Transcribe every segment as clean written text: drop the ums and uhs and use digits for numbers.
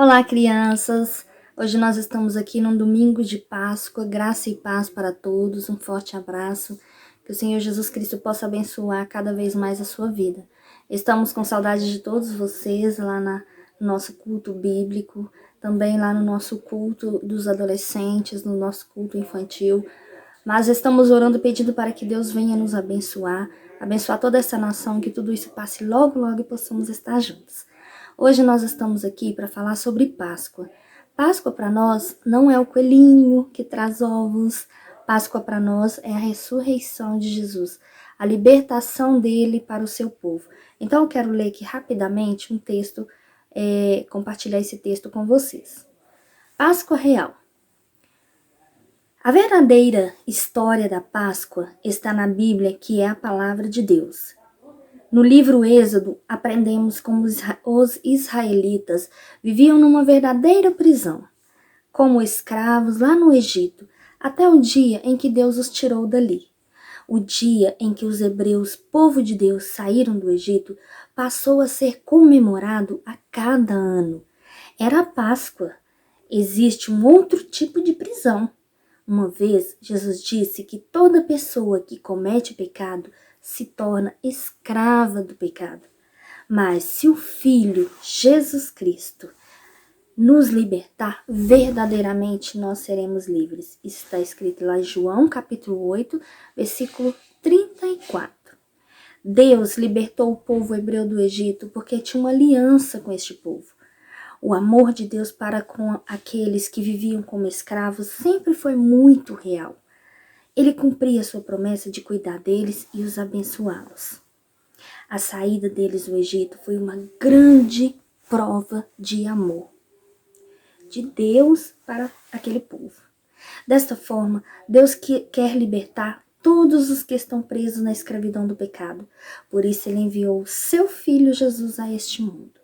Olá, crianças! Hoje nós estamos aqui num domingo de Páscoa, graça e paz para todos, um forte abraço, que o Senhor Jesus Cristo possa abençoar cada vez mais a sua vida. Estamos com saudade de todos vocês lá no nosso culto bíblico, também lá no nosso culto dos adolescentes, no nosso culto infantil, mas estamos orando pedindo para que Deus venha nos abençoar toda essa nação, que tudo isso passe logo, logo e possamos estar juntos. Hoje nós estamos aqui para falar sobre Páscoa. Páscoa para nós não é o coelhinho que traz ovos. Páscoa para nós é a ressurreição de Jesus, a libertação dele para o seu povo. Então eu quero ler aqui rapidamente um texto, compartilhar esse texto com vocês. Páscoa real. A verdadeira história da Páscoa está na Bíblia, que é a palavra de Deus. No livro Êxodo, aprendemos como os israelitas viviam numa verdadeira prisão, como escravos lá no Egito, até o dia em que Deus os tirou dali. O dia em que os hebreus, povo de Deus, saíram do Egito, passou a ser comemorado a cada ano. Era a Páscoa. Existe um outro tipo de prisão. Uma vez, Jesus disse que toda pessoa que comete pecado se torna escrava do pecado. Mas se o Filho, Jesus Cristo, nos libertar, verdadeiramente nós seremos livres. Isso está escrito lá em João, capítulo 8, versículo 34. Deus libertou o povo hebreu do Egito porque tinha uma aliança com este povo. O amor de Deus para com aqueles que viviam como escravos sempre foi muito real. Ele cumpria sua promessa de cuidar deles e os abençoá-los. A saída deles do Egito foi uma grande prova de amor de Deus para aquele povo. Desta forma, Deus quer libertar todos os que estão presos na escravidão do pecado. Por isso ele enviou o seu Filho Jesus a este mundo.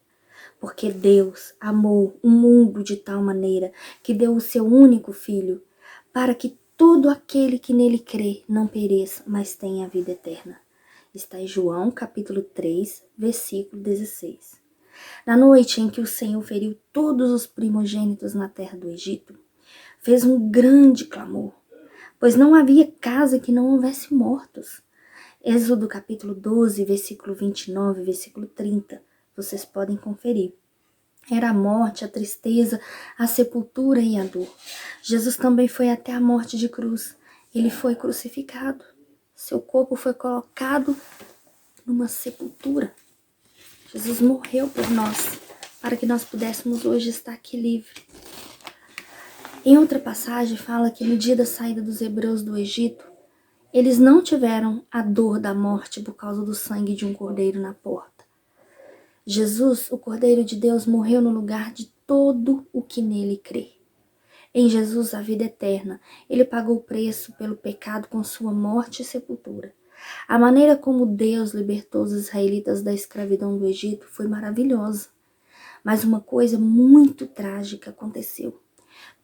Porque Deus amou o mundo de tal maneira que deu o seu único Filho, para que todo aquele que nele crê não pereça, mas tenha a vida eterna. Está em João, capítulo 3, versículo 16. Na noite em que o Senhor feriu todos os primogênitos na terra do Egito, fez um grande clamor, pois não havia casa que não houvesse mortos. Êxodo, capítulo 12, versículo 29, versículo 30. Vocês podem conferir. Era a morte, a tristeza, a sepultura e a dor. Jesus também foi até a morte de cruz. Ele foi crucificado. Seu corpo foi colocado numa sepultura. Jesus morreu por nós, para que nós pudéssemos hoje estar aqui livre. Em outra passagem fala que no dia da saída dos hebreus do Egito, eles não tiveram a dor da morte por causa do sangue de um cordeiro na porta. Jesus, o Cordeiro de Deus, morreu no lugar de todo o que nele crê. Em Jesus, a vida eterna, ele pagou o preço pelo pecado com sua morte e sepultura. A maneira como Deus libertou os israelitas da escravidão do Egito foi maravilhosa. Mas uma coisa muito trágica aconteceu.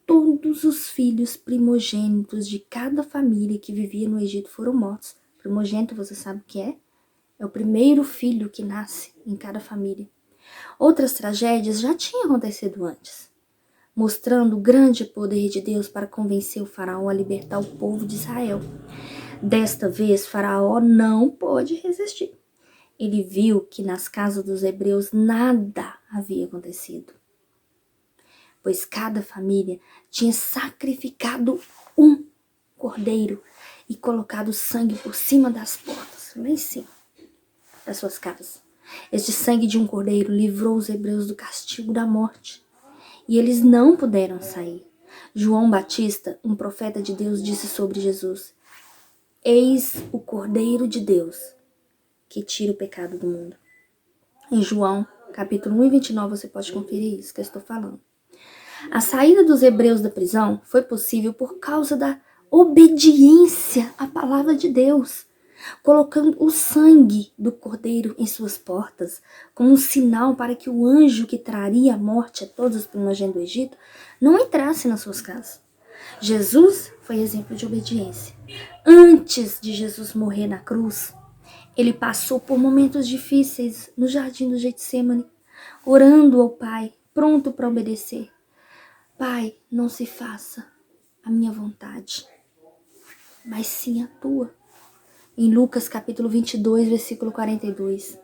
Todos os filhos primogênitos de cada família que vivia no Egito foram mortos. Primogênito, você sabe o que é? É o primeiro filho que nasce em cada família. Outras tragédias já tinham acontecido antes, mostrando o grande poder de Deus para convencer o faraó a libertar o povo de Israel. Desta vez, faraó não pôde resistir. Ele viu que nas casas dos hebreus nada havia acontecido, pois cada família tinha sacrificado um cordeiro e colocado sangue por cima das portas, lá em cima das suas casas. Este sangue de um cordeiro livrou os hebreus do castigo da morte, e eles não puderam sair. João Batista, um profeta de Deus, disse sobre Jesus: Eis o Cordeiro de Deus, que tira o pecado do mundo. Em João, capítulo 1 e 29, você pode conferir isso que eu estou falando. A saída dos hebreus da prisão foi possível por causa da obediência à palavra de Deus, colocando o sangue do cordeiro em suas portas, como um sinal para que o anjo que traria a morte a todos os primogênitos do Egito não entrasse nas suas casas. Jesus foi exemplo de obediência. Antes de Jesus morrer na cruz, ele passou por momentos difíceis no jardim do Getsêmani, orando ao Pai pronto para obedecer. Pai, não se faça a minha vontade, mas sim a tua. Em Lucas capítulo 22, versículo 42.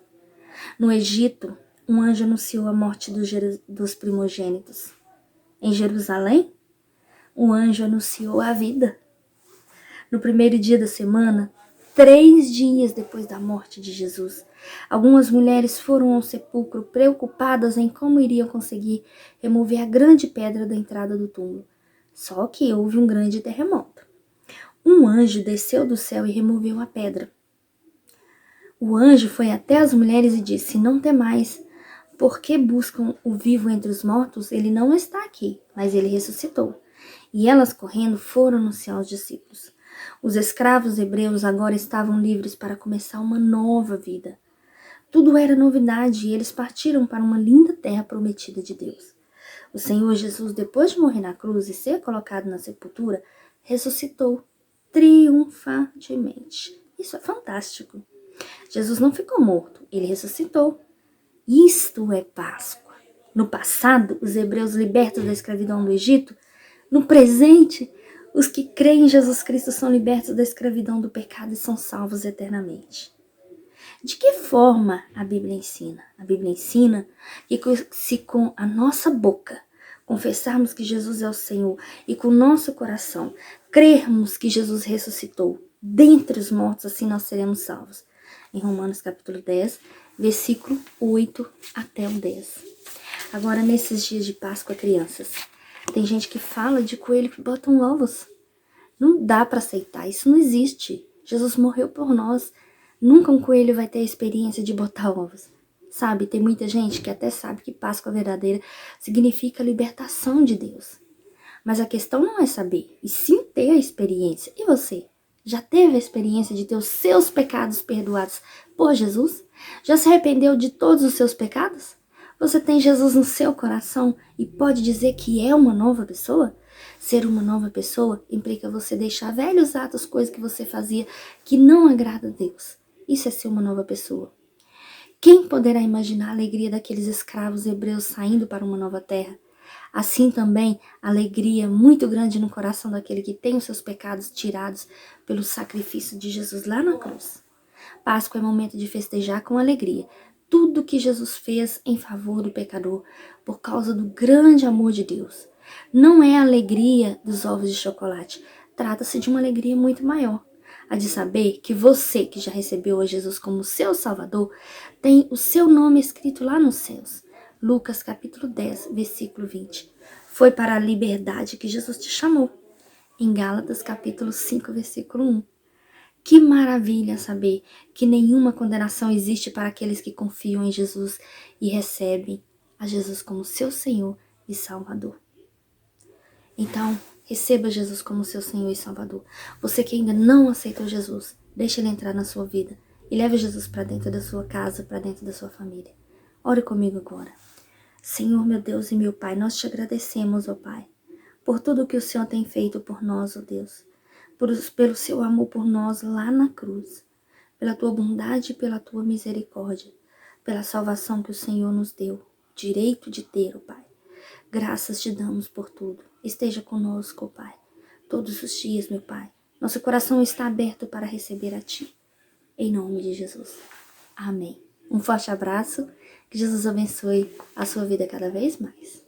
No Egito, um anjo anunciou a morte dos primogênitos. Em Jerusalém, um anjo anunciou a vida. No primeiro dia da semana, 3 dias depois da morte de Jesus, algumas mulheres foram ao sepulcro preocupadas em como iriam conseguir remover a grande pedra da entrada do túmulo. Só que houve um grande terremoto. Um anjo desceu do céu e removeu a pedra. O anjo foi até as mulheres e disse: não temais, porque buscam o vivo entre os mortos? Ele não está aqui, mas ele ressuscitou. E elas, correndo, foram anunciar aos discípulos. Os escravos hebreus agora estavam livres para começar uma nova vida. Tudo era novidade e eles partiram para uma linda terra prometida de Deus. O Senhor Jesus, depois de morrer na cruz e ser colocado na sepultura, ressuscitou triunfantemente. Isso é fantástico. Jesus não ficou morto, ele ressuscitou. Isto é Páscoa. No passado, os hebreus libertos da escravidão do Egito. No presente, os que creem em Jesus Cristo são libertos da escravidão do pecado e são salvos eternamente. De que forma a Bíblia ensina? A Bíblia ensina que se com a nossa boca confessarmos que Jesus é o Senhor e com o nosso coração crermos que Jesus ressuscitou dentre os mortos, assim nós seremos salvos. Em Romanos capítulo 10, versículo 8 até o 10. Agora, nesses dias de Páscoa, crianças, tem gente que fala de coelho que botam ovos. Não dá para aceitar, isso não existe. Jesus morreu por nós. Nunca um coelho vai ter a experiência de botar ovos. Sabe, tem muita gente que até sabe que Páscoa verdadeira significa libertação de Deus. Mas a questão não é saber, e sim ter a experiência. E você? Já teve a experiência de ter os seus pecados perdoados por Jesus? Já se arrependeu de todos os seus pecados? Você tem Jesus no seu coração e pode dizer que é uma nova pessoa? Ser uma nova pessoa implica você deixar velhos atos, coisas que você fazia que não agrada a Deus. Isso é ser uma nova pessoa. Quem poderá imaginar a alegria daqueles escravos hebreus saindo para uma nova terra? Assim também, alegria muito grande no coração daquele que tem os seus pecados tirados pelo sacrifício de Jesus lá na cruz. Páscoa é momento de festejar com alegria tudo que Jesus fez em favor do pecador por causa do grande amor de Deus. Não é a alegria dos ovos de chocolate, trata-se de uma alegria muito maior. A de saber que você, que já recebeu a Jesus como seu Salvador, tem o seu nome escrito lá nos céus. Lucas capítulo 10, versículo 20. Foi para a liberdade que Jesus te chamou. Em Gálatas capítulo 5, versículo 1. Que maravilha saber que nenhuma condenação existe para aqueles que confiam em Jesus e recebem a Jesus como seu Senhor e Salvador. Então, receba Jesus como seu Senhor e Salvador. Você que ainda não aceitou Jesus, deixe ele entrar na sua vida e leve Jesus para dentro da sua casa, para dentro da sua família. Ore comigo agora. Senhor, meu Deus e meu Pai, nós te agradecemos, ó Pai, por tudo que o Senhor tem feito por nós, ó Deus, pelo seu amor por nós lá na cruz, pela tua bondade e pela tua misericórdia, pela salvação que o Senhor nos deu, direito de ter, ó Pai. Graças te damos por tudo. Esteja conosco, ó Pai, todos os dias, meu Pai. Nosso coração está aberto para receber a Ti. Em nome de Jesus. Amém. Um forte abraço. Que Jesus abençoe a sua vida cada vez mais.